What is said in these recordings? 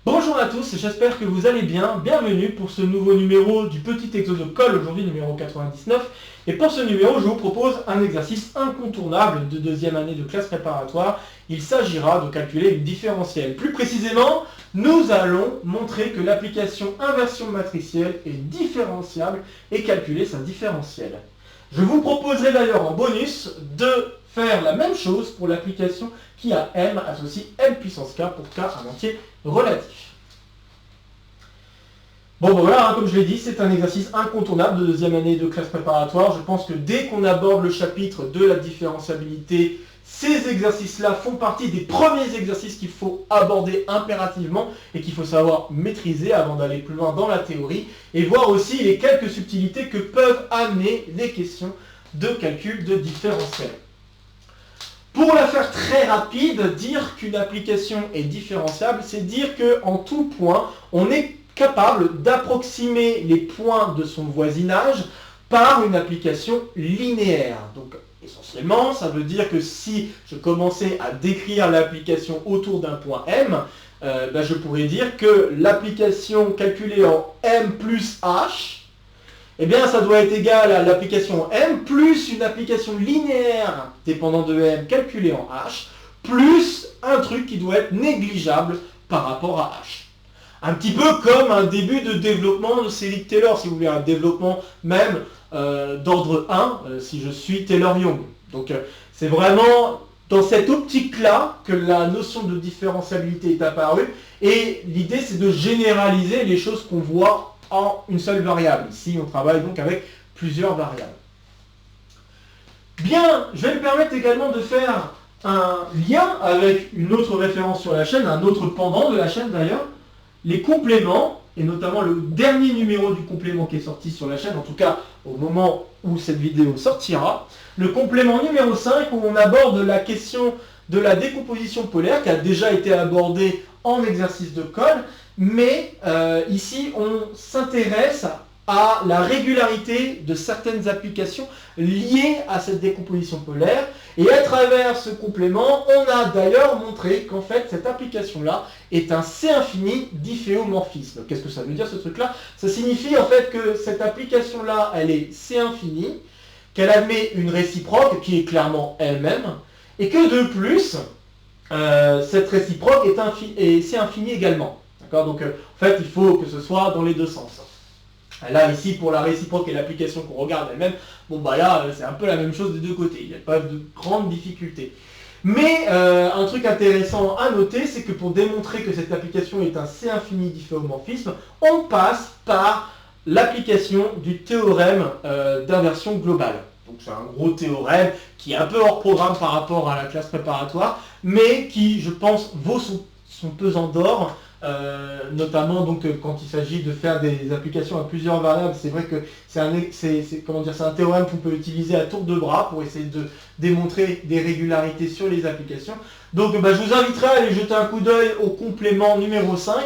Bonjour à tous, j'espère que vous allez bien. Bienvenue pour ce nouveau numéro du petit exo de colle, aujourd'hui numéro 99. Et pour ce numéro, je vous propose un exercice incontournable de deuxième année de classe préparatoire. Il s'agira de calculer une différentielle. Plus précisément, nous allons montrer que l'application inversion matricielle est différenciable et calculer sa différentielle. Je vous proposerai d'ailleurs en bonus de faire la même chose pour l'application qui a m associe m puissance k pour k un entier relatif. Bon ben voilà, comme je l'ai dit, c'est un exercice incontournable de deuxième année de classe préparatoire. Je pense que dès qu'on aborde le chapitre de la différenciabilité, ces exercices-là font partie des premiers exercices qu'il faut aborder impérativement et qu'il faut savoir maîtriser avant d'aller plus loin dans la théorie et voir aussi les quelques subtilités que peuvent amener les questions de calcul de différentiel. Pour la faire très rapide, dire qu'une application est différenciable, c'est dire qu'en tout point, on est capable d'approximer les points de son voisinage par une application linéaire. Donc essentiellement, ça veut dire que si je commençais à décrire l'application autour d'un point M, je pourrais dire que l'application calculée en M plus H, eh bien, ça doit être égal à l'application M plus une application linéaire dépendant de M calculée en H, plus un truc qui doit être négligeable par rapport à H. Un petit peu comme un début de développement de série de Taylor, si vous voulez, un développement même d'ordre 1, si je suis Taylor-Young. Donc, c'est vraiment dans cette optique-là que la notion de différentiabilité est apparue, et l'idée, c'est de généraliser les choses qu'on voit en une seule variable. Ici, on travaille donc avec plusieurs variables. Bien, je vais me permettre également de faire un lien avec une autre référence sur la chaîne, un autre pendant de la chaîne d'ailleurs, les compléments, et notamment le dernier numéro du complément qui est sorti sur la chaîne, en tout cas au moment où cette vidéo sortira, le complément numéro 5 où on aborde la question de la décomposition polaire qui a déjà été abordée en exercice de colle, mais ici on s'intéresse à la régularité de certaines applications liées à cette décomposition polaire. Et à travers ce complément, on a d'ailleurs montré qu'en fait, cette application-là est un C infini difféomorphisme. Qu'est-ce que ça veut dire ce truc-là? Ça signifie en fait que cette application-là, elle est C infini, qu'elle admet une réciproque qui est clairement elle-même, et que de plus, cette réciproque est C infini également. Donc en fait, il faut que ce soit dans les deux sens. Là, ici, pour la réciproque et l'application qu'on regarde elle-même, bon bah là, c'est un peu la même chose des deux côtés. Il n'y a pas de grande difficulté. Mais un truc intéressant à noter, c'est que pour démontrer que cette application est un C infini difféomorphisme, on passe par l'application du théorème d'inversion globale. Donc c'est un gros théorème qui est un peu hors programme par rapport à la classe préparatoire, mais qui, je pense, vaut son pesant d'or. Notamment donc quand il s'agit de faire des applications à plusieurs variables, c'est vrai que c'est un théorème qu'on peut utiliser à tour de bras pour essayer de démontrer des régularités sur les applications. Donc je vous inviterai à aller jeter un coup d'œil au complément numéro 5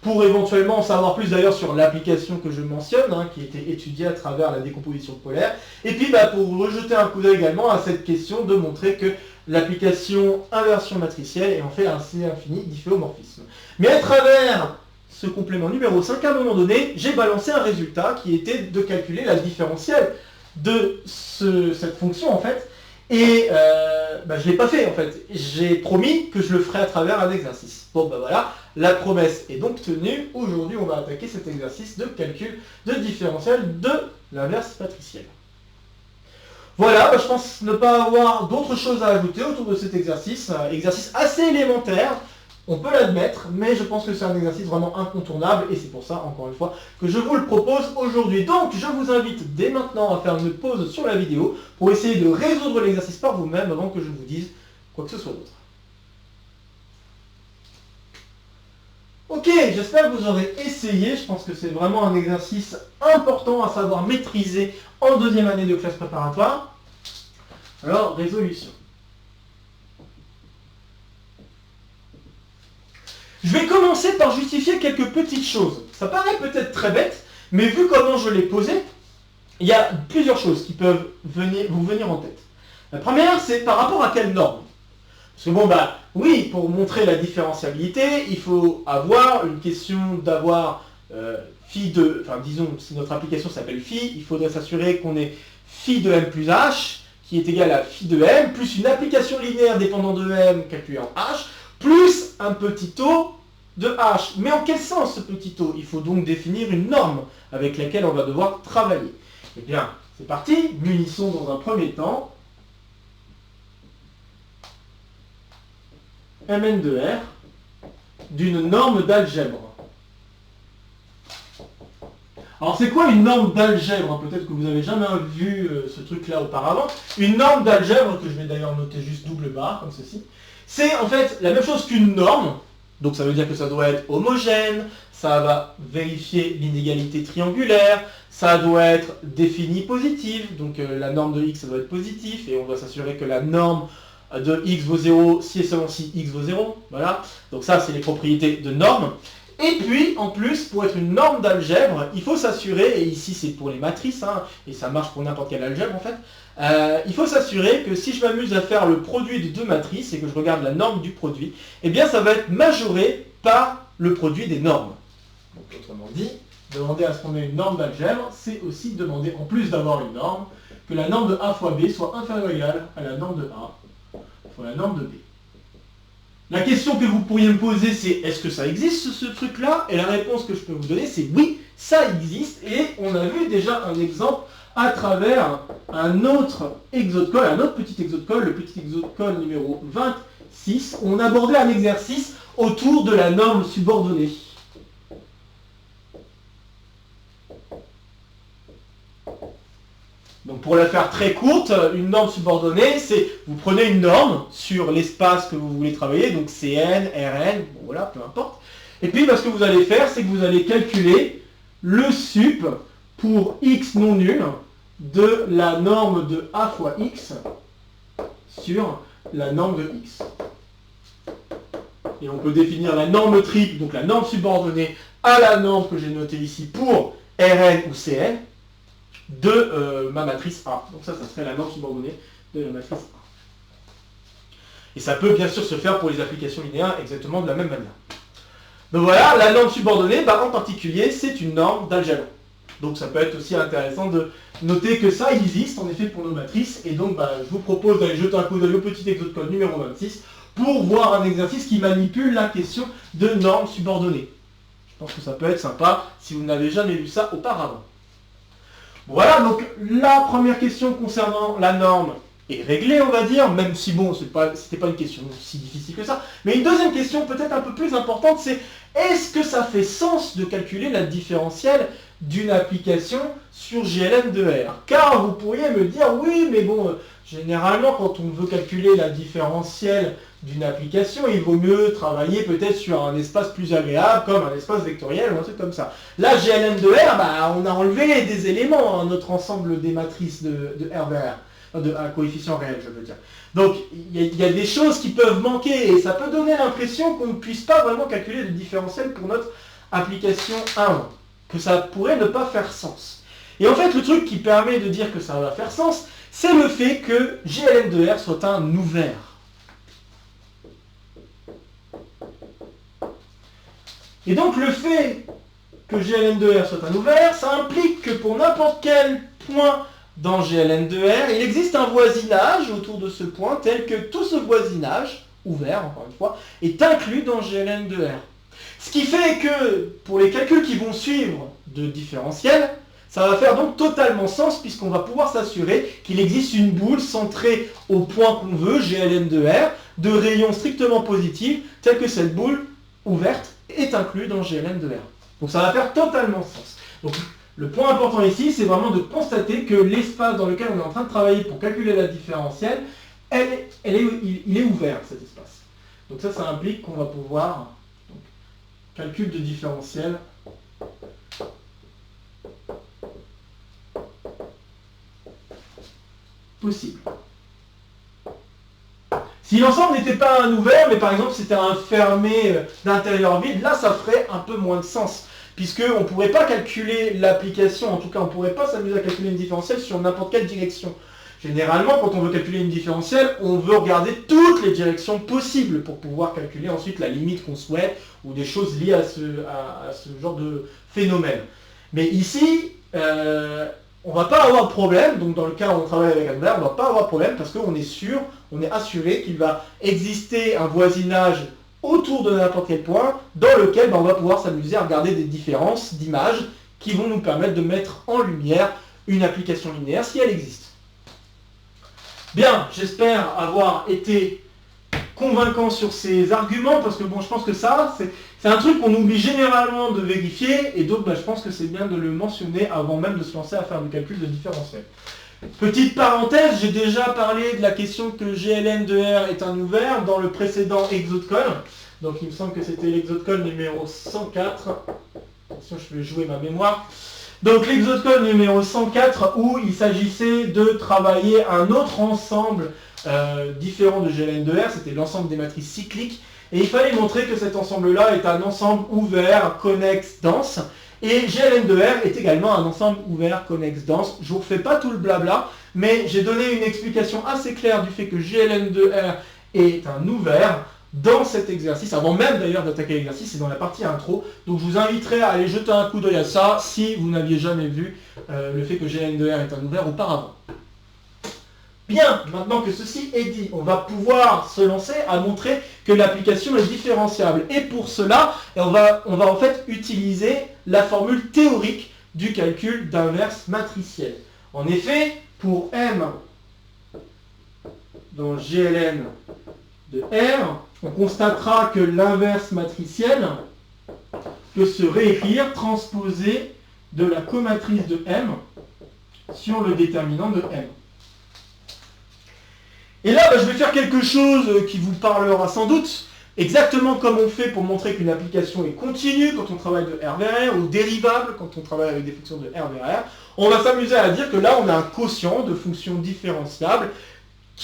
pour éventuellement en savoir plus d'ailleurs sur l'application que je mentionne, qui était étudiée à travers la décomposition polaire. Et puis pour rejeter un coup d'œil également à cette question de montrer que l'application inversion matricielle est en fait un C infini difféomorphisme. Mais à travers ce complément numéro 5, à un moment donné, j'ai balancé un résultat qui était de calculer la différentielle de cette fonction en fait. Et je ne l'ai pas fait en fait. J'ai promis que je le ferai à travers un exercice. Bon voilà, la promesse est donc tenue. Aujourd'hui, on va attaquer cet exercice de calcul de différentielle de l'inverse matricielle. Voilà, je pense ne pas avoir d'autres choses à ajouter autour de cet exercice. Exercice assez élémentaire, on peut l'admettre, mais je pense que c'est un exercice vraiment incontournable et c'est pour ça, encore une fois, que je vous le propose aujourd'hui. Donc, je vous invite dès maintenant à faire une pause sur la vidéo pour essayer de résoudre l'exercice par vous-même avant que je ne vous dise quoi que ce soit d'autre. Ok, j'espère que vous aurez essayé. Je pense que c'est vraiment un exercice important à savoir maîtriser en deuxième année de classe préparatoire. Alors, résolution. Je vais commencer par justifier quelques petites choses. Ça paraît peut-être très bête, mais vu comment je l'ai posé, il y a plusieurs choses qui peuvent vous venir en tête. La première, c'est par rapport à quelle norme? Parce que bon, bah oui, pour montrer la différentiabilité, il faut avoir une question d'avoir phi de... Enfin, disons, si notre application s'appelle phi, il faudrait s'assurer qu'on ait phi de m plus h, qui est égal à phi de m, plus une application linéaire dépendant de m calculée en h, plus un petit taux de h. Mais en quel sens ce petit taux? Il faut donc définir une norme avec laquelle on va devoir travailler. Eh bien, c'est parti, munissons dans un premier temps Mn de R d'une norme d'algèbre. Alors c'est quoi une norme d'algèbre? Peut-être que vous n'avez jamais vu ce truc-là auparavant. Une norme d'algèbre, que je vais d'ailleurs noter juste double barre, comme ceci, c'est en fait la même chose qu'une norme. Donc ça veut dire que ça doit être homogène, ça va vérifier l'inégalité triangulaire, ça doit être défini positive, donc la norme de x ça doit être positif, et on doit s'assurer que la norme de x vaut 0 si et seulement si x vaut 0. Voilà, donc ça c'est les propriétés de norme. Et puis, en plus, pour être une norme d'algèbre, il faut s'assurer, et ici c'est pour les matrices, hein, et ça marche pour n'importe quelle algèbre en fait, il faut s'assurer que si je m'amuse à faire le produit de deux matrices et que je regarde la norme du produit, eh bien ça va être majoré par le produit des normes. Donc autrement dit, demander à ce qu'on ait une norme d'algèbre, c'est aussi demander, en plus d'avoir une norme, que la norme de A fois B soit inférieure ou égale à la norme de A fois la norme de B. La question que vous pourriez me poser, c'est est-ce que ça existe ce truc-là? Et la réponse que je peux vous donner, c'est oui, ça existe. Et on a vu déjà un exemple à travers un autre exode-call, un autre petit exode-call, le petit exode-call numéro 26. On abordait un exercice autour de la norme subordonnée. Donc pour la faire très courte, une norme subordonnée, c'est vous prenez une norme sur l'espace que vous voulez travailler, donc Cn, Rn, bon voilà, peu importe. Et puis ce que vous allez faire, c'est que vous allez calculer le sup pour x non nul de la norme de A fois x sur la norme de x. Et on peut définir la norme triple, donc la norme subordonnée, à la norme que j'ai notée ici pour Rn ou Cn, de ma matrice A. Donc ça serait la norme subordonnée de la matrice A. Et ça peut bien sûr se faire pour les applications linéaires exactement de la même manière. Donc voilà, la norme subordonnée, en particulier, c'est une norme d'algèbre. Donc ça peut être aussi intéressant de noter que ça existe en effet pour nos matrices. Et donc je vous propose d'aller jeter un coup d'œil au petit exode-code numéro 26 pour voir un exercice qui manipule la question de norme subordonnée. Je pense que ça peut être sympa si vous n'avez jamais vu ça auparavant. Voilà, donc la première question concernant la norme est réglée, on va dire, même si bon, c'était pas une question si difficile que ça. Mais une deuxième question peut-être un peu plus importante, c'est est-ce que ça fait sens de calculer la différentielle d'une application sur GLM de R? Car vous pourriez me dire, oui, mais bon, généralement quand on veut calculer la différentielle d'une application, il vaut mieux travailler peut-être sur un espace plus agréable, comme un espace vectoriel ou un truc comme ça. Là, GLM de R, on a enlevé des éléments à notre ensemble des matrices de R de R, de coefficient réel, je veux dire. Donc, il y a des choses qui peuvent manquer, et ça peut donner l'impression qu'on ne puisse pas vraiment calculer le différentiel pour notre application 1, que ça pourrait ne pas faire sens. Et en fait, le truc qui permet de dire que ça va faire sens, c'est le fait que GLM de R soit un ouvert. Et donc le fait que GLM de R soit un ouvert, ça implique que pour n'importe quel point dans GLM de R, il existe un voisinage autour de ce point, tel que tout ce voisinage, ouvert encore une fois, est inclus dans GLM de R. Ce qui fait que pour les calculs qui vont suivre de différentiel, ça va faire donc totalement sens puisqu'on va pouvoir s'assurer qu'il existe une boule centrée au point qu'on veut, GLM de R, de rayon strictement positif, tel que cette boule ouverte est inclus dans GLM de R. Donc ça va faire totalement sens. Donc le point important ici, c'est vraiment de constater que l'espace dans lequel on est en train de travailler pour calculer la différentielle, il est ouvert, cet espace. Donc ça implique qu'on va pouvoir, calcul de différentiel, possible. Si l'ensemble n'était pas un ouvert, mais par exemple c'était un fermé d'intérieur vide, là ça ferait un peu moins de sens. Puisqu'on ne pourrait pas calculer l'application, en tout cas on ne pourrait pas s'amuser à calculer une différentielle sur n'importe quelle direction. Généralement, quand on veut calculer une différentielle, on veut regarder toutes les directions possibles pour pouvoir calculer ensuite la limite qu'on souhaite ou des choses liées à ce genre de phénomène. Mais ici, on ne va pas avoir de problème, donc dans le cas où on travaille avec Albert, on ne va pas avoir de problème parce qu'on est sûr, on est assuré qu'il va exister un voisinage autour de n'importe quel point dans lequel on va pouvoir s'amuser à regarder des différences d'images qui vont nous permettre de mettre en lumière une application linéaire si elle existe. Bien, j'espère avoir été convaincant sur ces arguments, parce que bon, je pense que ça, c'est un truc qu'on oublie généralement de vérifier, et donc je pense que c'est bien de le mentionner avant même de se lancer à faire du calcul de différentiel. Petite parenthèse, j'ai déjà parlé de la question que GLN de R est un ouvert dans le précédent Exocode. Donc il me semble que c'était l'Exocode numéro 104. Attention, je vais jouer ma mémoire. Donc l'Exocode numéro 104 où il s'agissait de travailler un autre ensemble différent de GLN de R, c'était l'ensemble des matrices cycliques. Et il fallait montrer que cet ensemble-là est un ensemble ouvert, connexe, dense. Et GLN de R est également un ensemble ouvert, connexe, dense. Je ne vous refais pas tout le blabla, mais j'ai donné une explication assez claire du fait que GLN de R est un ouvert dans cet exercice, avant même d'ailleurs d'attaquer l'exercice, c'est dans la partie intro. Donc je vous inviterai à aller jeter un coup d'œil à ça si vous n'aviez jamais vu le fait que GLN de R est un ouvert auparavant. Bien, maintenant que ceci est dit, on va pouvoir se lancer à montrer que l'application est différenciable. Et pour cela, on va en fait utiliser la formule théorique du calcul d'inverse matricielle. En effet, pour M dans GLN de R, on constatera que l'inverse matricielle peut se réécrire transposée de la comatrice de M sur le déterminant de M. Et là, je vais faire quelque chose qui vous parlera sans doute, exactement comme on fait pour montrer qu'une application est continue quand on travaille de R vers R, ou dérivable quand on travaille avec des fonctions de R vers R. On va s'amuser à dire que là, on a un quotient de fonctions différenciables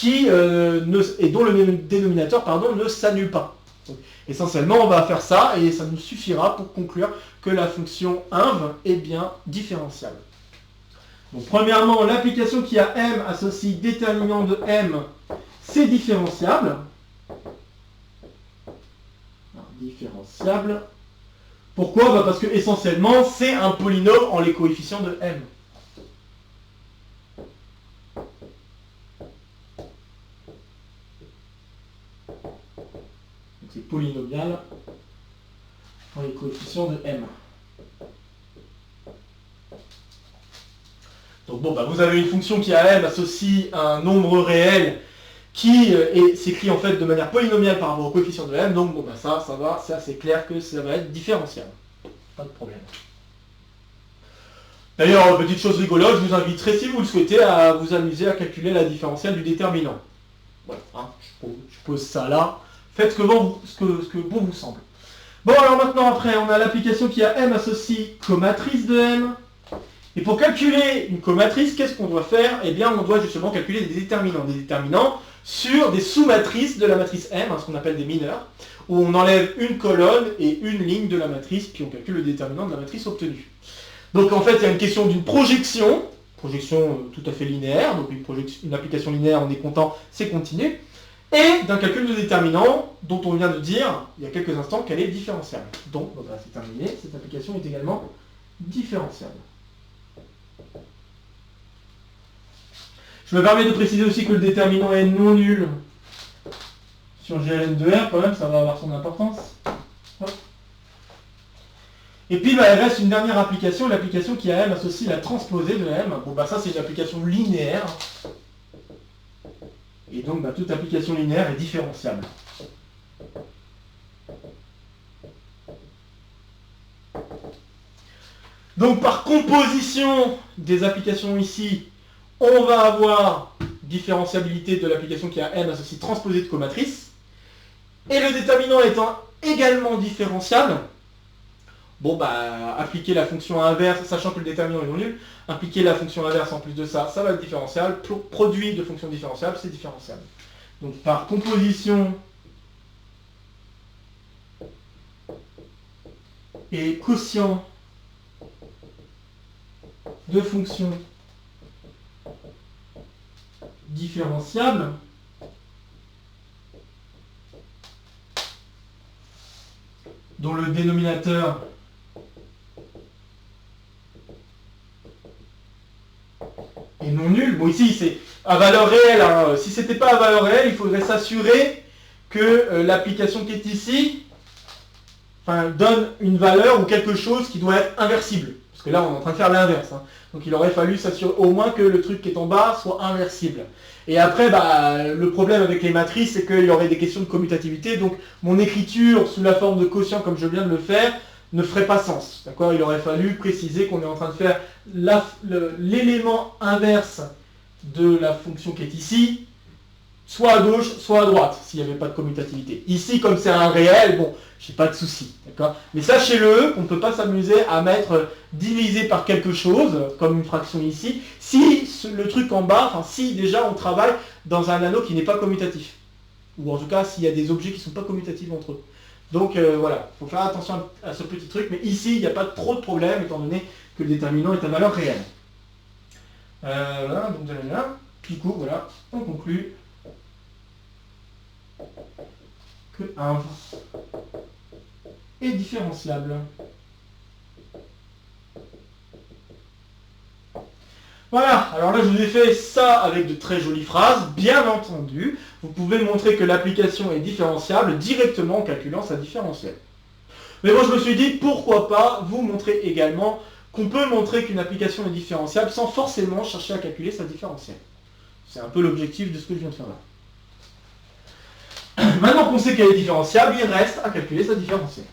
et dont le dénominateur ne s'annule pas. Donc, essentiellement, on va faire ça et ça nous suffira pour conclure que la fonction inv est bien différentiable. Donc, premièrement, l'application qui a M associe déterminant de M, c'est différenciable. Alors, différenciable. Pourquoi? Parce que essentiellement, c'est un polynôme en les coefficients de M. Donc c'est polynomial en les coefficients de M. Donc bon, vous avez une fonction qui à M associe un nombre réel qui s'écrit en fait de manière polynomiale par rapport au coefficient de M. Donc bon, ça va, c'est assez clair que ça va être différentiable. Pas de problème. D'ailleurs, petite chose rigolote, je vous inviterai, si vous le souhaitez, à vous amuser à calculer la différentielle du déterminant. Voilà, hein, je pose ça là. Faites ce que bon vous semble. Bon, alors maintenant, après, on a l'application qui a M associe comatrice de M. Et pour calculer une comatrice, qu'est-ce qu'on doit faire? Eh bien, on doit justement calculer des déterminants sur des sous-matrices de la matrice M, ce qu'on appelle des mineurs, où on enlève une colonne et une ligne de la matrice, puis on calcule le déterminant de la matrice obtenue. Donc en fait, il y a une question d'une projection tout à fait linéaire, donc une application linéaire, on est content, c'est continu, et d'un calcul de déterminant, dont on vient de dire, il y a quelques instants, qu'elle est différentiable. Donc, c'est terminé, cette application est également différentiable. Je me permets de préciser aussi que le déterminant est non nul sur GLN de R, quand même, ça va avoir son importance. Hop. Et puis, il reste une dernière application, l'application qui à M associe la transposée de M. Bon, ça, c'est une application linéaire. Et donc, toute application linéaire est différentiable. Donc, par composition des applications ici, on va avoir différenciabilité de l'application qui a M associe transposée de comatrice. Et le déterminant étant également différenciable, appliquer la fonction inverse, sachant que le déterminant est non nul, appliquer la fonction inverse en plus de ça, ça va être différentiable. Produit de fonctions différentiables, c'est différentiable. Donc par composition et quotient de fonctions différenciable dont le dénominateur est non nul. Bon, ici, c'est à valeur réelle. Hein. Si ce n'était pas à valeur réelle, il faudrait s'assurer que l'application qui est ici donne une valeur ou quelque chose qui doit être inversible. Parce que là, on est en train de faire l'inverse. Hein. Donc, il aurait fallu s'assurer au moins que le truc qui est en bas soit inversible. Et après, le problème avec les matrices, c'est qu'il y aurait des questions de commutativité. Donc, mon écriture sous la forme de quotient, comme je viens de le faire, ne ferait pas sens. D'accord ? Il aurait fallu préciser qu'on est en train de faire l'élément inverse de la fonction qui est ici, soit à gauche, soit à droite, s'il n'y avait pas de commutativité. Ici, comme c'est un réel, bon, j'ai pas de souci, d'accord ? Mais sachez-le qu'on ne peut pas s'amuser à mettre divisé par quelque chose, comme une fraction ici, si le truc en bas, si déjà on travaille dans un anneau qui n'est pas commutatif. Ou en tout cas, s'il y a des objets qui ne sont pas commutatifs entre eux. Donc voilà, il faut faire attention à ce petit truc, mais ici, il n'y a pas trop de problème, étant donné que le déterminant est à valeur réelle. Voilà, donc du coup, voilà, on conclut que 1 est différenciable. Voilà, alors là je vous ai fait ça avec de très jolies phrases, bien entendu. Vous pouvez montrer que l'application est différenciable directement en calculant sa différentielle. Mais moi je me suis dit, pourquoi pas vous montrer également qu'on peut montrer qu'une application est différenciable sans forcément chercher à calculer sa différentielle. C'est un peu l'objectif de ce que je viens de faire là. Maintenant qu'on sait qu'elle est différenciable, il reste à calculer sa différentielle.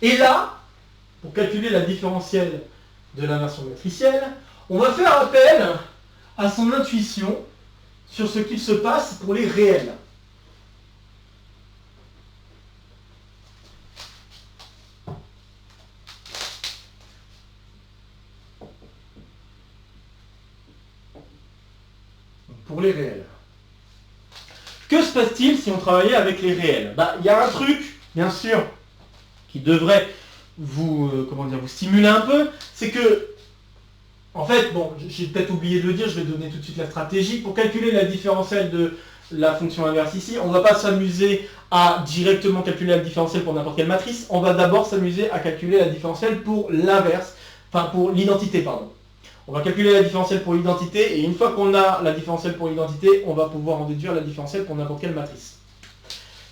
Et là, pour calculer la différentielle de l'inversion matricielle, on va faire appel à son intuition sur ce qu'il se passe pour les réels. Pour les réels. Que se passe-t-il si on travaillait avec les réels ? Il y a un truc, bien sûr, qui devrait vous stimuler un peu, c'est que, en fait, bon, j'ai peut-être oublié de le dire, je vais donner tout de suite la stratégie. Pour calculer la différentielle de la fonction inverse ici, on ne va pas s'amuser à directement calculer la différentielle pour n'importe quelle matrice, on va d'abord s'amuser à calculer la différentielle pour l'inverse, pour l'identité, pardon. On va calculer la différentielle pour l'identité, et une fois qu'on a la différentielle pour l'identité, on va pouvoir en déduire la différentielle pour n'importe quelle matrice.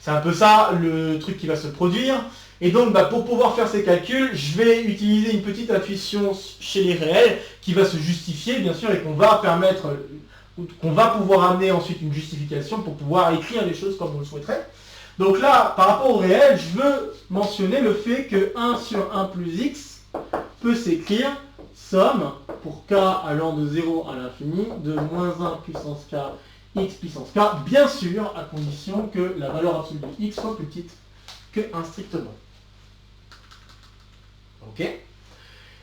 C'est un peu ça le truc qui va se produire. Et donc, pour pouvoir faire ces calculs, je vais utiliser une petite intuition chez les réels qui va se justifier, bien sûr, et qu'on va pouvoir amener ensuite une justification pour pouvoir écrire les choses comme on le souhaiterait. Donc là, par rapport au réel, je veux mentionner le fait que 1 sur 1 plus x peut s'écrire somme pour k allant de 0 à l'infini de moins 1 puissance k x puissance k, bien sûr, à condition que la valeur absolue de x soit plus petite que 1 strictement. Ok ?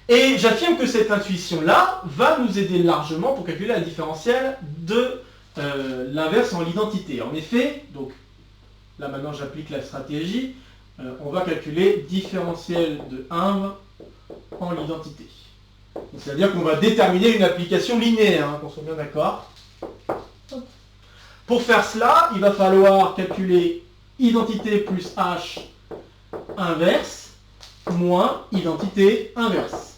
Et j'affirme que cette intuition-là va nous aider largement pour calculer la différentielle de l'inverse en l'identité. En effet, donc là maintenant j'applique la stratégie, on va calculer différentielle de 1 en l'identité. C'est-à-dire qu'on va déterminer une application linéaire, qu'on soit bien d'accord. Pour faire cela, il va falloir calculer identité plus h inverse moins identité inverse.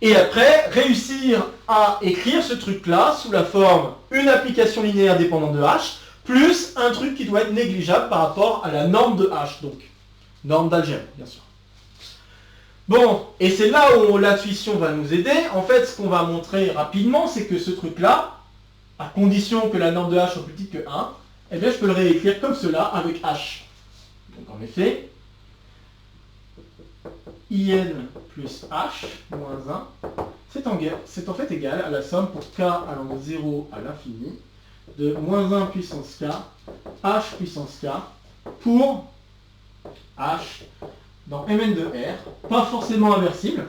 Et après, réussir à écrire ce truc-là sous la forme une application linéaire dépendante de h plus un truc qui doit être négligeable par rapport à la norme de h, donc norme d'algèbre, bien sûr. Bon, et c'est là où l'intuition va nous aider. En fait, ce qu'on va montrer rapidement, c'est que ce truc-là, à condition que la norme de h soit plus petite que 1, eh bien, je peux le réécrire comme cela avec h. Donc en effet, in plus h moins 1, c'est en fait égal à la somme pour k allant de 0 à l'infini de moins 1 puissance k, h puissance k, pour h dans Mn de R, pas forcément inversible,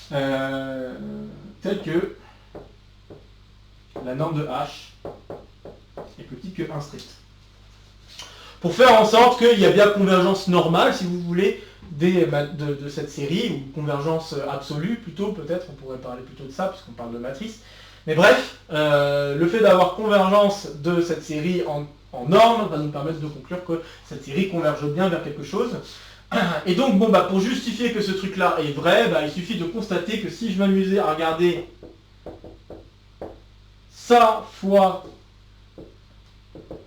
tel que la norme de h est plus petite que 1 strict. pour faire en sorte qu'il y a bien convergence normale, si vous voulez, de cette série, ou convergence absolue plutôt, peut-être, on pourrait parler plutôt de ça, puisqu'on parle de matrice. Mais bref, le fait d'avoir convergence de cette série en norme va nous permettre de conclure que cette série converge bien vers quelque chose. Et donc, bon, bah, pour justifier que ce truc-là est vrai, bah, il suffit de constater que si je m'amusais à regarder ça fois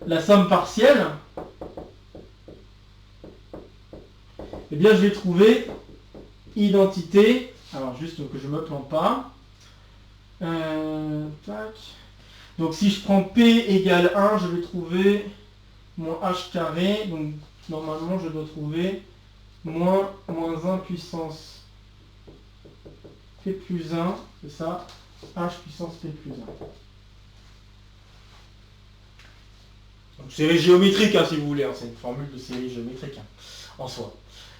la somme partielle, eh bien, je vais trouver identité. Alors, juste que je ne me plante pas. Tac. Donc, si je prends P égale 1, je vais trouver moins H carré. Donc, normalement, je dois trouver moins 1 puissance P plus 1. C'est ça. H puissance P plus 1. Donc, série géométrique, hein, si vous voulez. Hein, c'est une formule de série géométrique hein, en soi.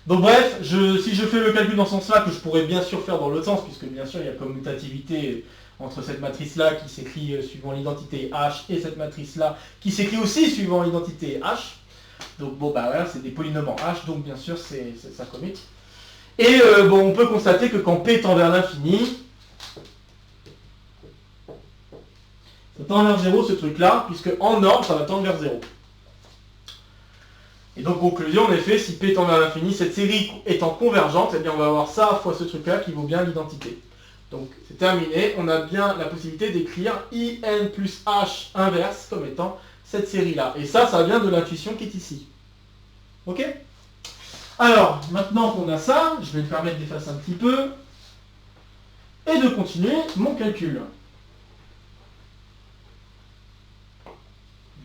Donc bref, si je fais le calcul dans ce sens-là, que je pourrais bien sûr faire dans l'autre sens, puisque bien sûr il y a commutativité entre cette matrice-là qui s'écrit suivant l'identité H et cette matrice-là qui s'écrit aussi suivant l'identité H. Donc bon, bah voilà, c'est des polynômes en H, donc bien sûr ça commute. Et bon, on peut constater que quand P tend vers l'infini, ça tend vers 0 ce truc-là, puisque en norme, ça va tendre vers 0. Et donc, conclusion, en effet, si P tend vers l'infini, cette série étant convergente, eh bien, on va avoir ça fois ce truc-là qui vaut bien l'identité. Donc, c'est terminé. On a bien la possibilité d'écrire IN plus H inverse comme étant cette série-là. Et ça vient de l'intuition qui est ici. Ok? Alors, maintenant qu'on a ça, je vais me permettre d'effacer un petit peu et de continuer mon calcul.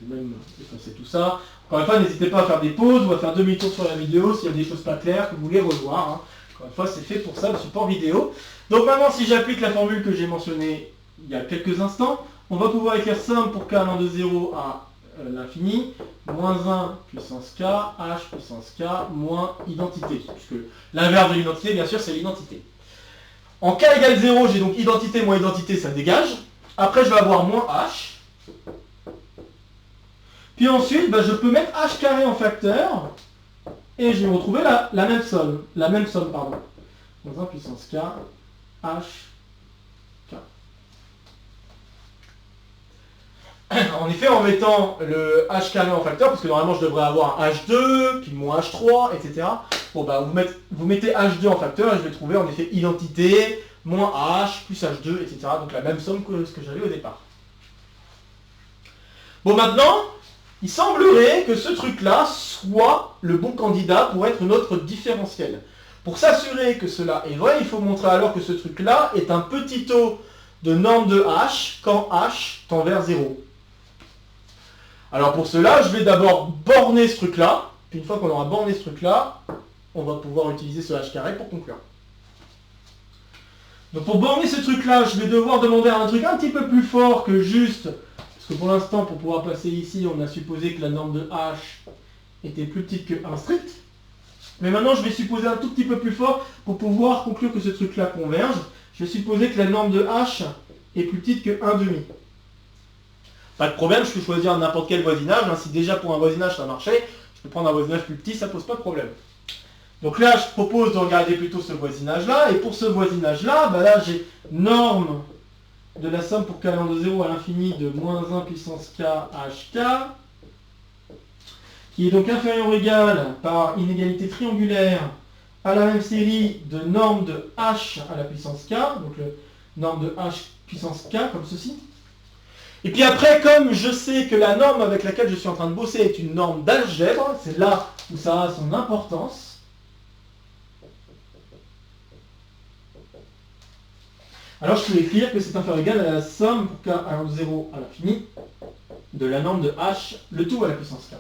Je vais même effacer tout ça. Encore une fois, n'hésitez pas à faire des pauses ou à faire demi-tour sur la vidéo s'il y a des choses pas claires que vous voulez revoir. Hein. Encore une fois, c'est fait pour ça, le support vidéo. Donc maintenant, si j'applique la formule que j'ai mentionnée il y a quelques instants, on va pouvoir écrire somme pour k allant de 0 à l'infini, moins 1 puissance k, h puissance k, moins identité. Puisque l'inverse de l'identité, bien sûr, c'est l'identité. En k égale 0, j'ai donc identité moins identité, ça dégage. Après, je vais avoir moins h. Puis ensuite, bah, je peux mettre h carré en facteur, et je vais retrouver la même somme. Moins 1 puissance k, h, k. En effet, en mettant le h carré en facteur, parce que normalement je devrais avoir un h2, puis moins h3, etc. Bon, bah, vous mettez h2 en facteur, et je vais trouver en effet identité, moins h, plus h2, etc. Donc la même somme que ce que j'avais au départ. Bon, maintenant, il semblerait que ce truc-là soit le bon candidat pour être notre différentiel. Pour s'assurer que cela est vrai, il faut montrer alors que ce truc-là est un petit taux de norme de h quand h tend vers 0. Alors pour cela, je vais d'abord borner ce truc-là, puis une fois qu'on aura borné ce truc-là, on va pouvoir utiliser ce h carré pour conclure. Donc pour borner ce truc-là, je vais devoir demander un truc un petit peu plus fort que juste... Parce que pour l'instant, pour pouvoir passer ici, on a supposé que la norme de h était plus petite que 1 strict. Mais maintenant, je vais supposer un tout petit peu plus fort pour pouvoir conclure que ce truc-là converge. Je vais supposer que la norme de h est plus petite que 1,5. Pas de problème, je peux choisir n'importe quel voisinage. Si déjà pour un voisinage ça marchait, je peux prendre un voisinage plus petit, ça pose pas de problème. Donc là, je propose de regarder plutôt ce voisinage-là. Et pour ce voisinage-là, bah là j'ai norme de la somme pour k allant de 0 à l'infini de moins 1 puissance k hk, qui est donc inférieur ou égal par inégalité triangulaire à la même série de normes de h à la puissance k, donc le norme de h puissance k, comme ceci. Et puis après, comme je sais que la norme avec laquelle je suis en train de bosser est une norme d'algèbre, c'est là où ça a son importance. Alors je peux écrire que c'est inférieur ou égal à la somme pour k allant de 0 à l'infini de la norme de h, le tout à la puissance k.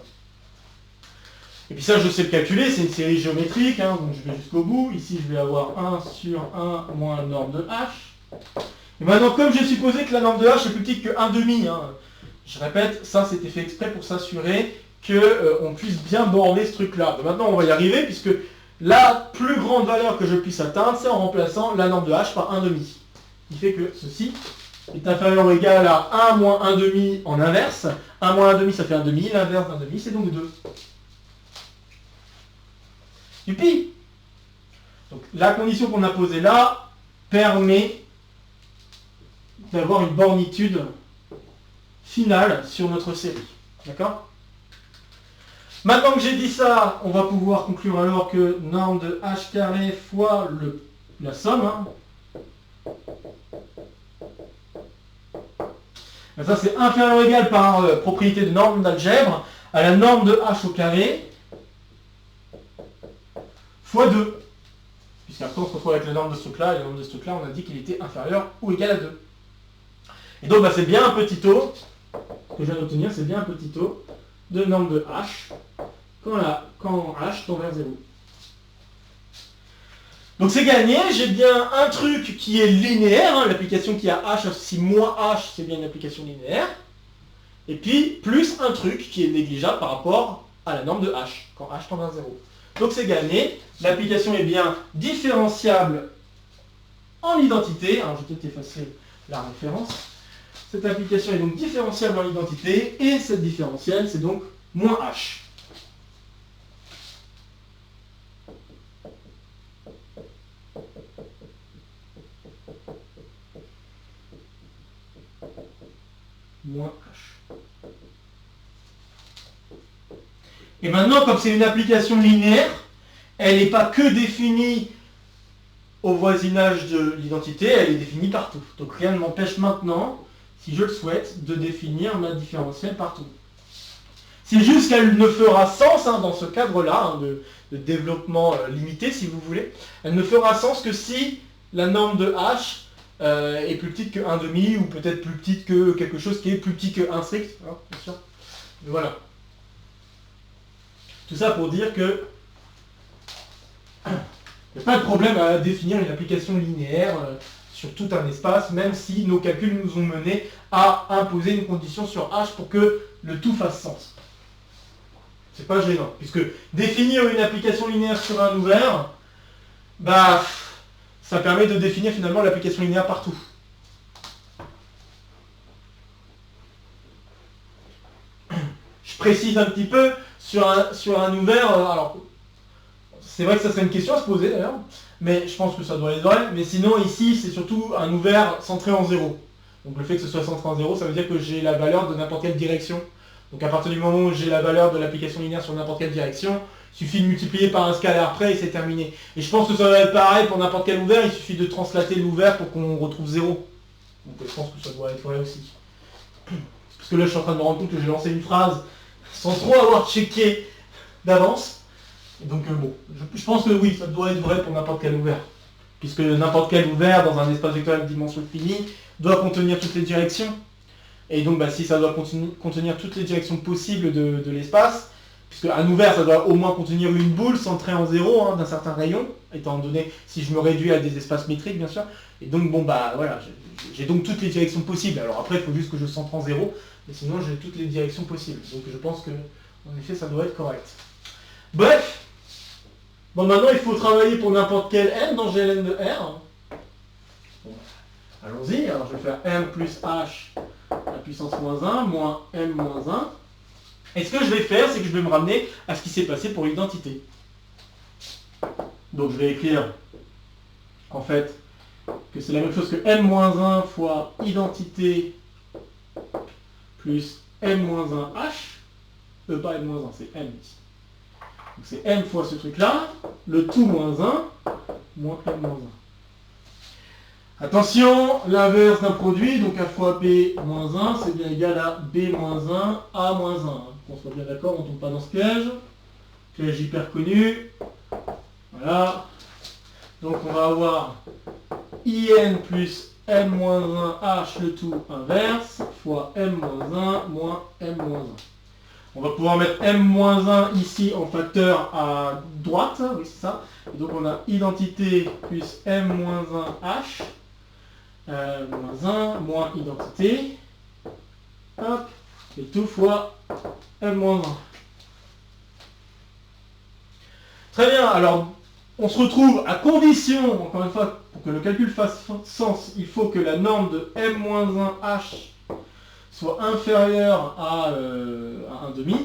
Et puis ça je sais le calculer, c'est une série géométrique, hein, donc je vais jusqu'au bout. Ici je vais avoir 1 sur 1 moins norme de h. Et maintenant comme j'ai supposé que la norme de h est plus petite que 1,5, hein, je répète, ça c'était fait exprès pour s'assurer qu'on puisse bien borner ce truc-là. Maintenant on va y arriver puisque la plus grande valeur que je puisse atteindre, c'est en remplaçant la norme de h par 1,5. Qui fait que ceci est inférieur ou égal à 1 moins 1,5 en inverse. 1 moins 1,5 ça fait 1,5, l'inverse d'1,5 c'est donc 2. du pi. Donc la condition qu'on a posée là permet d'avoir une bornitude finale sur notre série. D'accord? Maintenant que j'ai dit ça, on va pouvoir conclure alors que norme de h carré fois la somme. Hein. Et ça c'est inférieur ou égal par propriété de norme d'algèbre à la norme de h au carré fois 2. Puisqu'après on se retrouve avec la norme de ce truc-là, et la norme de ce truc-là, on a dit qu'il était inférieur ou égal à 2. Et donc bah, c'est bien un petit taux, ce que je viens d'obtenir, c'est bien un petit taux de norme de h quand h tend vers 0. Donc c'est gagné, j'ai bien un truc qui est linéaire, hein, l'application qui a h, si moins h, c'est bien une application linéaire, et puis plus un truc qui est négligeable par rapport à la norme de h, quand h tend vers 0. Donc c'est gagné, l'application est bien différenciable en identité, alors je vais peut-être effacer la référence, cette application est donc différenciable en identité, et cette différentielle c'est donc moins h. Moins h. Et maintenant, comme c'est une application linéaire, elle n'est pas que définie au voisinage de l'identité, elle est définie partout. Donc rien ne m'empêche maintenant, si je le souhaite, de définir ma différentielle partout. C'est juste qu'elle ne fera sens, hein, dans ce cadre-là, hein, de développement limité, si vous voulez, elle ne fera sens que si la norme de h est plus petite que 1,5 ou peut-être plus petite que quelque chose qui est plus petit que 1 strict, hein, bien sûr. Mais voilà. Tout ça pour dire que il n'y a pas de problème à définir une application linéaire sur tout un espace, même si nos calculs nous ont mené à imposer une condition sur h pour que le tout fasse sens. C'est pas gênant, puisque définir une application linéaire sur un ouvert, bah, ça permet de définir finalement l'application linéaire partout. Je précise un petit peu, sur un ouvert, alors, c'est vrai que ça serait une question à se poser d'ailleurs, mais je pense que ça doit être vrai, mais sinon ici c'est surtout un ouvert centré en 0. Donc le fait que ce soit centré en 0, ça veut dire que j'ai la valeur de n'importe quelle direction. Donc à partir du moment où j'ai la valeur de l'application linéaire sur n'importe quelle direction, il suffit de multiplier par un scalaire près et c'est terminé. Et je pense que ça va être pareil pour n'importe quel ouvert, il suffit de translater l'ouvert pour qu'on retrouve 0. Donc je pense que ça doit être vrai aussi. Parce que là je suis en train de me rendre compte que j'ai lancé une phrase sans trop avoir checké d'avance. Donc bon, je pense que oui, ça doit être vrai pour n'importe quel ouvert. Puisque n'importe quel ouvert dans un espace vectoriel de dimension finie doit contenir toutes les directions. Et donc bah, si ça doit contenir toutes les directions possibles de l'espace, puisque un ouvert ça doit au moins contenir une boule centrée en 0 hein, d'un certain rayon, étant donné si je me réduis à des espaces métriques bien sûr. Et donc bon bah voilà, j'ai donc toutes les directions possibles. Alors après il faut juste que je centre en 0, mais sinon j'ai toutes les directions possibles. Donc je pense que en effet ça doit être correct. Bref, bon maintenant il faut travailler pour n'importe quel m dans GLN de R. Bon, allons-y, alors je vais faire m plus h à puissance moins 1 moins m moins 1. Et ce que je vais faire, c'est que je vais me ramener à ce qui s'est passé pour l'identité. Donc je vais écrire en fait que c'est la même chose que m moins 1 fois identité plus m moins 1 h. Pas m moins 1, c'est m ici. Donc c'est m fois ce truc-là, le tout moins 1, moins m moins 1. Attention, l'inverse d'un produit, donc a fois b moins 1, c'est bien égal à b moins 1, a moins 1. Qu'on soit bien d'accord, on ne tombe pas dans ce piège. Piège hyper connu. Voilà. Donc on va avoir in plus m moins 1 h, le tout inverse, fois m moins 1 moins m moins 1. On va pouvoir mettre m moins 1 ici en facteur à droite, oui c'est ça. Et donc on a identité plus m moins 1 h. Moins 1 moins identité, hop, et tout fois m-1. Très bien, alors on se retrouve à condition, encore une fois, pour que le calcul fasse sens, il faut que la norme de m-1h soit inférieure à 1,5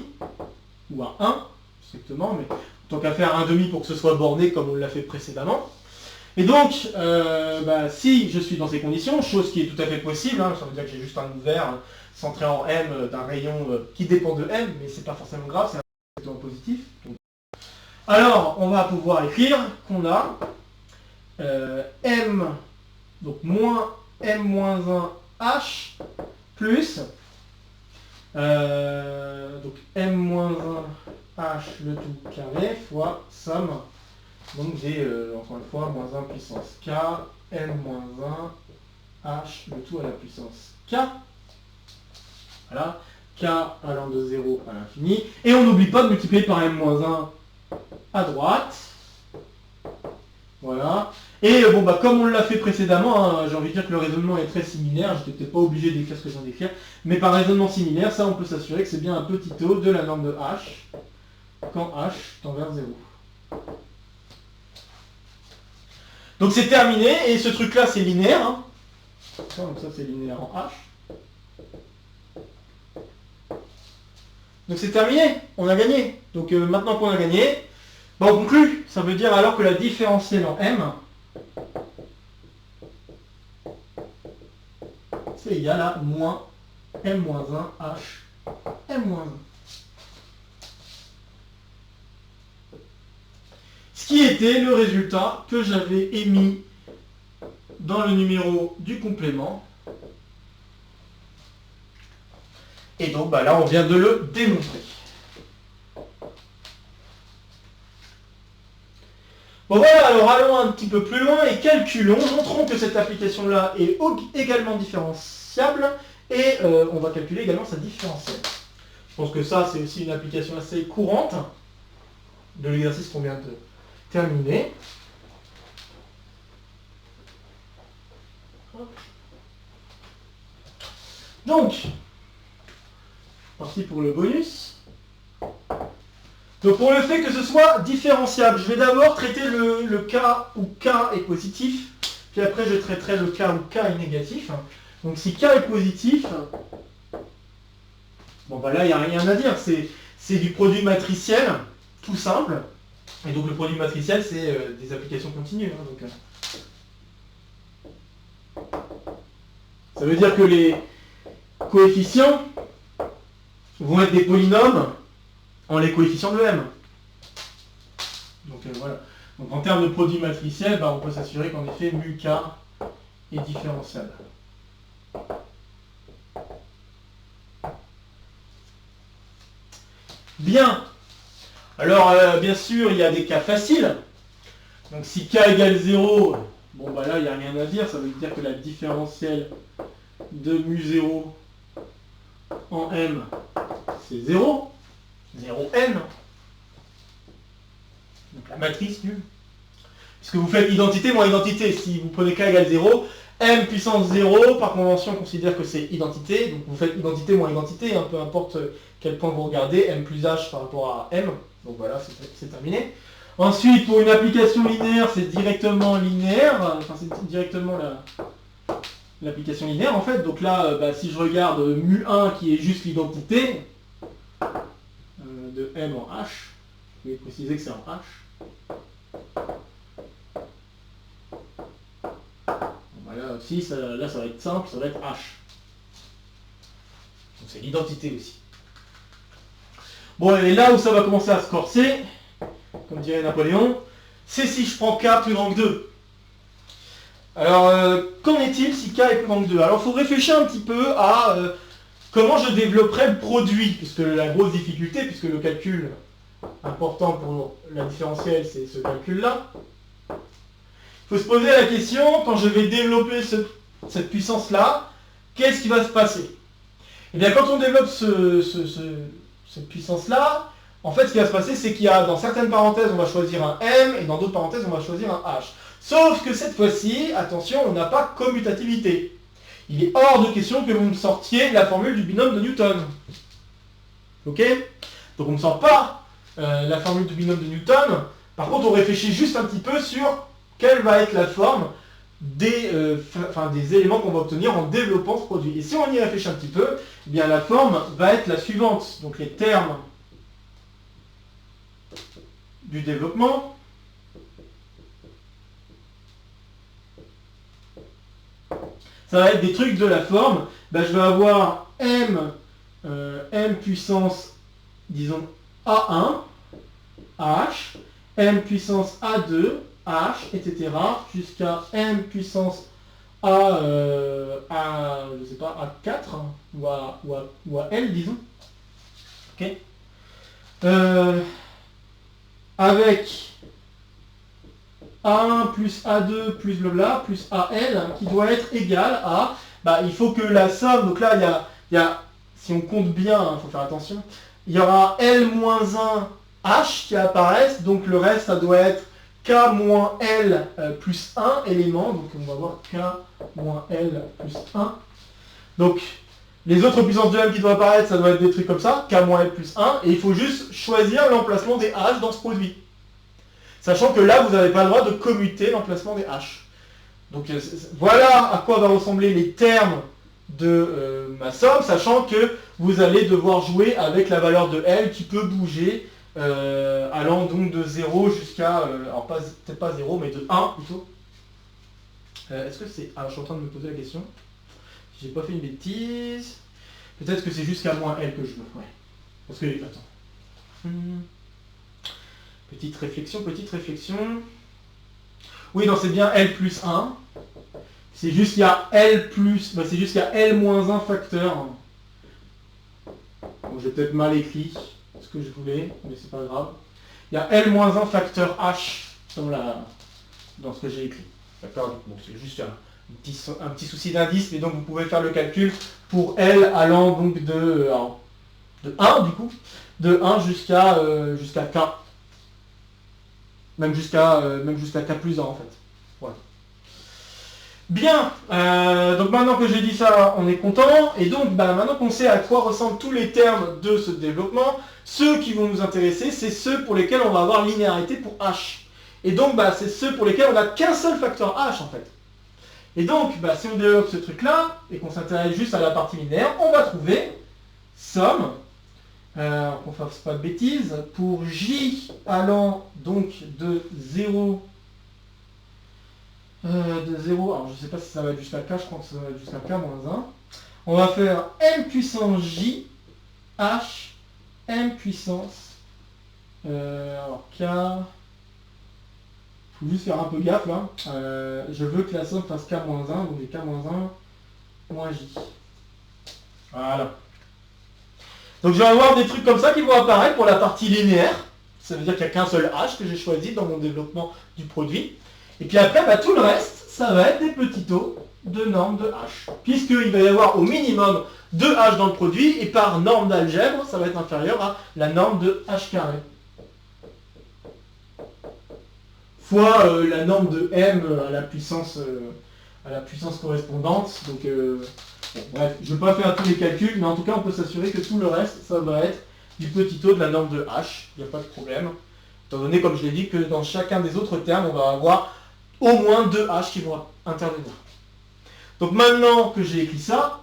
ou à 1, strictement, mais tant qu'à faire un demi pour que ce soit borné comme on l'a fait précédemment. Et donc, si je suis dans ces conditions, chose qui est tout à fait possible, hein, ça veut dire que j'ai juste un ouvert centré en M d'un rayon qui dépend de M, mais c'est pas forcément grave, c'est un vecteur positif. Donc, alors, on va pouvoir écrire qu'on a M, donc moins M-1 H, plus, donc M-1 H le tout carré fois somme. Donc j'ai, encore une fois, moins 1 puissance K, M-1 H le tout à la puissance K. Voilà, K allant de 0 à l'infini. Et on n'oublie pas de multiplier par M-1 à droite. Voilà. Et comme on l'a fait précédemment, hein, j'ai envie de dire que le raisonnement est très similaire. Je n'étais peut-être pas obligé d'écrire ce que je viens d'écrire. Mais par raisonnement similaire, ça on peut s'assurer que c'est bien un petit taux de la norme de H quand H tend vers 0. Donc c'est terminé, et ce truc-là c'est linéaire. Hein. Donc ça c'est linéaire en H. Donc c'est terminé, on a gagné. Donc maintenant qu'on a gagné, on conclut. Ça veut dire alors que la différentielle en M, c'est égal à moins M-1 H M-1. Ce qui était le résultat que j'avais émis dans le numéro du complément. Et donc là, on vient de le démontrer. Bon voilà, alors allons un petit peu plus loin et calculons, montrons que cette application-là est également différenciable et on va calculer également sa différentielle. Je pense que ça, c'est aussi une application assez courante de l'exercice qu'on vient de terminer. Donc, parti pour le bonus. Donc pour le fait que ce soit différenciable, je vais d'abord traiter le cas où K est positif, puis après je traiterai le cas où K est négatif. Donc si K est positif, là il n'y a rien à dire, c'est du produit matriciel, tout simple. Et donc le produit matriciel, c'est des applications continues. Hein, ça veut dire que les coefficients vont être des polynômes en les coefficients de M. Donc voilà. Donc en termes de produit matriciel, on peut s'assurer qu'en effet, mu K est différenciable. Bien. Alors, bien sûr, il y a des cas faciles. Donc si K égale 0, là, il n'y a rien à dire. Ça veut dire que la différentielle de mu 0 en M, c'est 0. 0n. Donc la matrice nulle. Puisque vous faites identité moins identité. Si vous prenez K égale 0, M puissance 0, par convention, on considère que c'est identité. Donc vous faites identité moins identité, peu importe quel point vous regardez, M plus H par rapport à M. Donc voilà, c'est terminé. Ensuite, pour une application linéaire, c'est directement linéaire. Enfin, c'est directement l'application linéaire, en fait. Donc là, si je regarde mu1 qui est juste l'identité de M en H, je vais préciser que c'est en H. Là aussi, ça va être simple, ça va être H. Donc c'est l'identité aussi. Et là où ça va commencer à se corser, comme dirait Napoléon, c'est si je prends K plus grand que 2. Alors, qu'en est-il si K est plus grand que 2? Alors, il faut réfléchir un petit peu à comment je développerai le produit, puisque la grosse difficulté, puisque le calcul important pour la différentielle, c'est ce calcul-là. Il faut se poser la question, quand je vais développer cette puissance-là, qu'est-ce qui va se passer? Eh bien, quand on développe cette puissance-là, en fait, ce qui va se passer, c'est qu'il y a, dans certaines parenthèses, on va choisir un M, et dans d'autres parenthèses, on va choisir un H. Sauf que cette fois-ci, attention, on n'a pas commutativité. Il est hors de question que vous me sortiez la formule du binôme de Newton. Ok? Donc on ne sort pas la formule du binôme de Newton. Par contre, on réfléchit juste un petit peu sur quelle va être la forme des éléments qu'on va obtenir en développant ce produit. Et si on y réfléchit un petit peu, eh bien la forme va être la suivante. Donc les termes du développement. Ça va être des trucs de la forme. Ben, je vais avoir m puissance, disons, A1, H, m puissance A2, H, etc. jusqu'à m puissance je sais pas, A4 ou à L, disons. Ok. Avec A1 plus A2 plus blabla plus AL qui doit être égal à, bah, il faut que la somme, donc là il y a si on compte bien, il faut faire attention, il y aura L-1 H qui apparaissent, donc le reste ça doit être K moins L plus 1 élément, donc on va voir K moins L plus 1. Donc les autres puissances de M qui doivent apparaître, ça doit être des trucs comme ça, K moins L plus 1, et il faut juste choisir l'emplacement des H dans ce produit. Sachant que là, vous n'avez pas le droit de commuter l'emplacement des H. Donc voilà à quoi va ressembler les termes de ma somme, sachant que vous allez devoir jouer avec la valeur de L qui peut bouger, allant donc de 0 jusqu'à, alors peut-être pas 0, mais de 1 plutôt. Est-ce que c'est... Alors je suis en train de me poser la question. Si j'ai pas fait une bêtise, peut-être que c'est jusqu'à moins L que je veux. Ouais. Parce que... Attends. Petite réflexion. Oui, non, c'est bien L plus 1. C'est juste qu'il y a L plus... Bah, c'est juste qu'il y a L moins 1 facteur. Bon, j'ai peut-être mal écrit ce que je voulais, mais c'est pas grave. Il y a L moins 1 facteur H dans ce que j'ai écrit. D'accord. Bon, c'est juste un petit souci d'indice, mais donc vous pouvez faire le calcul pour L allant donc de 1 du coup, de 1 jusqu'à K. Même jusqu'à K plus 1 en fait. Voilà. Bien, donc maintenant que j'ai dit ça, on est content. Et donc maintenant qu'on sait à quoi ressemblent tous les termes de ce développement, ceux qui vont nous intéresser, c'est ceux pour lesquels on va avoir linéarité pour H. Et donc c'est ceux pour lesquels on n'a qu'un seul facteur H en fait. Et donc si on développe ce truc là, et qu'on s'intéresse juste à la partie linéaire, on va trouver somme, qu'on ne fasse pas de bêtises, pour J allant donc de 0, alors je ne sais pas si ça va être jusqu'à K, je crois que ça va être jusqu'à K moins 1. On va faire M puissance J, H, M puissance, alors K, il faut juste faire un peu gaffe là, je veux que la somme fasse K moins 1, donc j'ai K moins 1 moins J. Voilà. Donc je vais avoir des trucs comme ça qui vont apparaître pour la partie linéaire. Ça veut dire qu'il n'y a qu'un seul H que j'ai choisi dans mon développement du produit. Et puis après, tout le reste, ça va être des petits taux de normes de H. Puisqu'il va y avoir au minimum 2 H dans le produit, et par norme d'algèbre, ça va être inférieur à la norme de H carré. Fois la norme de M à la puissance correspondante. Donc, bon, bref, je ne vais pas faire tous les calculs, mais en tout cas, on peut s'assurer que tout le reste, ça va être du petit taux de la norme de H. Il n'y a pas de problème. Étant donné, comme je l'ai dit, que dans chacun des autres termes, on va avoir au moins 2 H qui vont intervenir. Donc maintenant que j'ai écrit ça,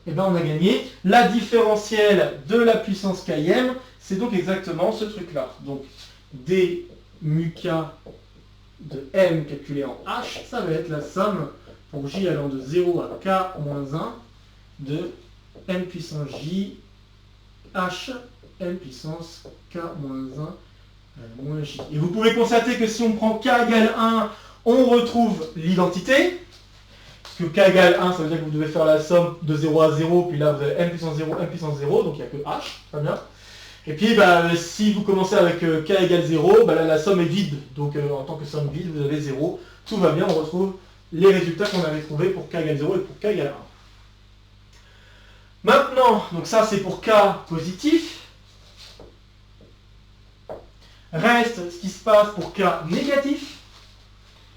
on a gagné. La différentielle de la puissance km, c'est donc exactement ce truc-là. Donc d mu k de m calculé en H, ça va être la somme pour J allant de 0 à K moins 1 de m puissance J, H, m puissance K moins 1 moins J. Et vous pouvez constater que si on prend K égale 1, on retrouve l'identité. Parce que K égale 1, ça veut dire que vous devez faire la somme de 0 à 0, puis là vous avez m puissance 0, m puissance 0, donc il n'y a que H, très bien. Et puis si vous commencez avec K égale 0, là la somme est vide. Donc en tant que somme vide, vous avez 0. Tout va bien, on retrouve les résultats qu'on avait trouvés pour K égale 0 et pour K égale 1. Maintenant, donc ça c'est pour K positif. Reste ce qui se passe pour K négatif.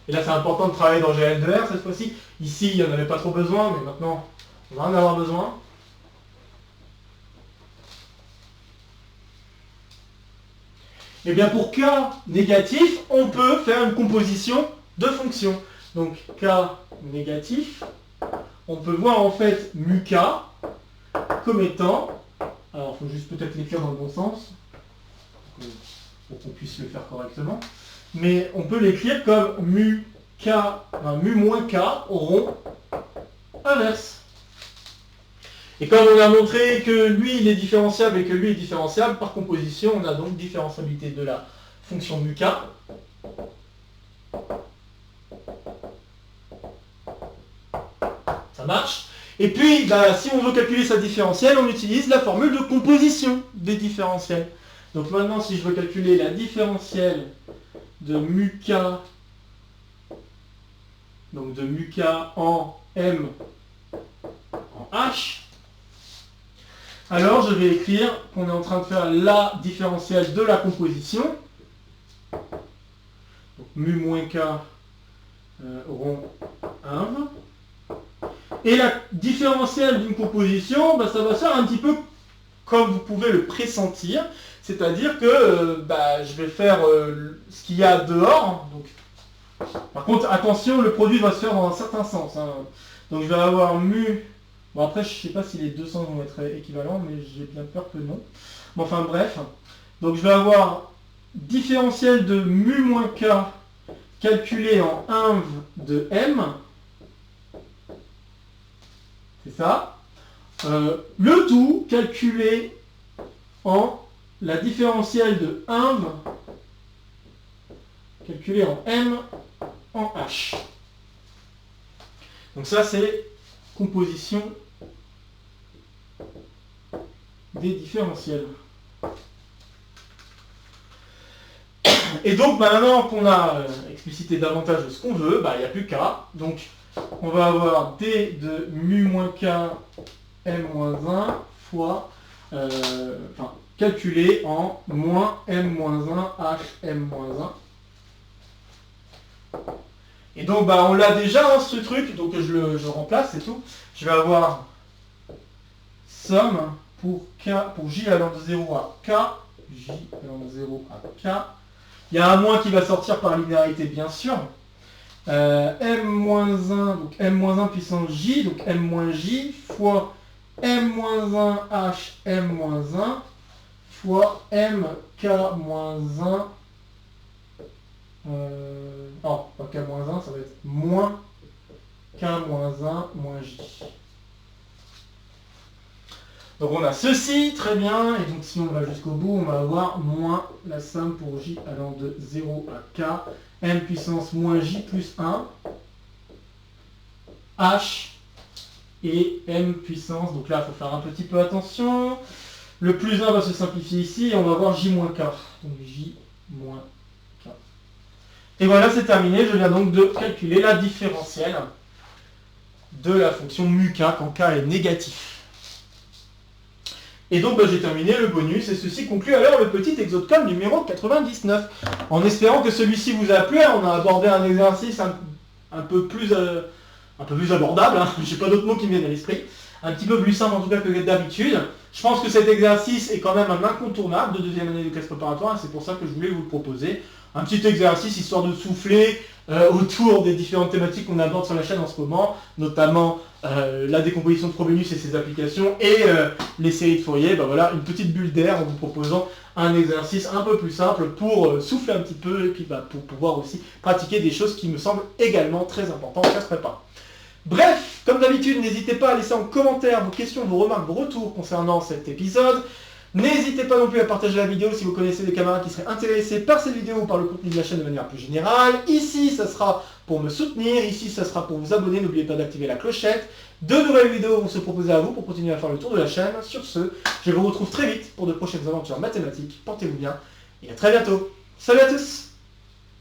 Et là c'est important de travailler dans GL de R cette fois-ci. Ici il n'y en avait pas trop besoin, mais maintenant on va en avoir besoin. Et bien pour K négatif, on peut faire une composition de fonctions. Donc K négatif, on peut voir en fait mu K comme étant, alors il faut juste peut-être l'écrire dans le bon sens. pour qu'on puisse le faire correctement. Mais on peut l'écrire comme mu k, mu moins k rond inverse. Et comme on a montré que lui il est différenciable et que lui est différenciable, par composition, on a donc différenciabilité de la fonction mu k. Ça marche. Et puis, si on veut calculer sa différentielle, on utilise la formule de composition des différentiels. Donc maintenant, si je veux calculer la différentielle de mu k, donc de mu k en m en h, alors je vais écrire qu'on est en train de faire la différentielle de la composition. Donc mu moins k rond 1. Et la différentielle d'une composition, ça va faire un petit peu comme vous pouvez le pressentir. C'est-à-dire que je vais faire ce qu'il y a dehors. Donc, par contre, attention, le produit va se faire dans un certain sens. Hein. Donc je vais avoir mu... Bon après, je ne sais pas si les deux sens vont être équivalents, mais j'ai bien peur que non. Bon, enfin bref. Donc je vais avoir différentielle de mu moins k calculé en 1 de m. C'est ça. Le tout calculé en la différentielle de 1 calculée en m en h. Donc ça c'est composition des différentiels. Et donc maintenant qu'on a explicité davantage de ce qu'on veut, il n'y a plus qu'à. Donc on va avoir d de mu moins k m moins 1 fois, calculé en moins m moins 1 h m moins 1. Et donc on l'a déjà ce truc, donc je remplace, c'est tout. Je vais avoir somme pour j allant de 0 à k, j allant de 0 à k. Il y a un moins qui va sortir par linéarité bien sûr. m-1, donc m-1 puissance j, donc m-j, fois m-1 h m-1, fois m-k-1, non, pas k-1, ça va être moins k-1 moins j. Donc on a ceci, très bien, et donc si on va jusqu'au bout, on va avoir moins la somme pour j allant de 0 à k, m puissance moins j plus 1, h et m puissance, donc là il faut faire un petit peu attention, le plus 1 va se simplifier ici, et on va avoir j moins k, donc j moins k. Et voilà, c'est terminé, je viens donc de calculer la différentielle de la fonction mu k quand k est négatif. Et donc j'ai terminé le bonus, et ceci conclut alors le petit exocom numéro 99. En espérant que celui-ci vous a plu, on a abordé un exercice un peu plus abordable, hein. Je n'ai pas d'autres mots qui me viennent à l'esprit, un petit peu plus simple en tout cas que d'habitude. Je pense que cet exercice est quand même un incontournable de deuxième année de classe préparatoire, et c'est pour ça que je voulais vous le proposer. Un petit exercice histoire de souffler autour des différentes thématiques qu'on aborde sur la chaîne en ce moment, notamment la décomposition de Frobenius et ses applications, et les séries de Fourier. Voilà, une petite bulle d'air en vous proposant un exercice un peu plus simple pour souffler un petit peu, et puis pour pouvoir aussi pratiquer des choses qui me semblent également très importantes en classe prépa. Bref, comme d'habitude, n'hésitez pas à laisser en commentaire vos questions, vos remarques, vos retours concernant cet épisode. N'hésitez pas non plus à partager la vidéo si vous connaissez des camarades qui seraient intéressés par cette vidéo ou par le contenu de la chaîne de manière plus générale. Ici, ça sera pour me soutenir, ici, ça sera pour vous abonner. N'oubliez pas d'activer la clochette. De nouvelles vidéos vont se proposer à vous pour continuer à faire le tour de la chaîne. Sur ce, je vous retrouve très vite pour de prochaines aventures mathématiques. Portez-vous bien et à très bientôt. Salut à tous!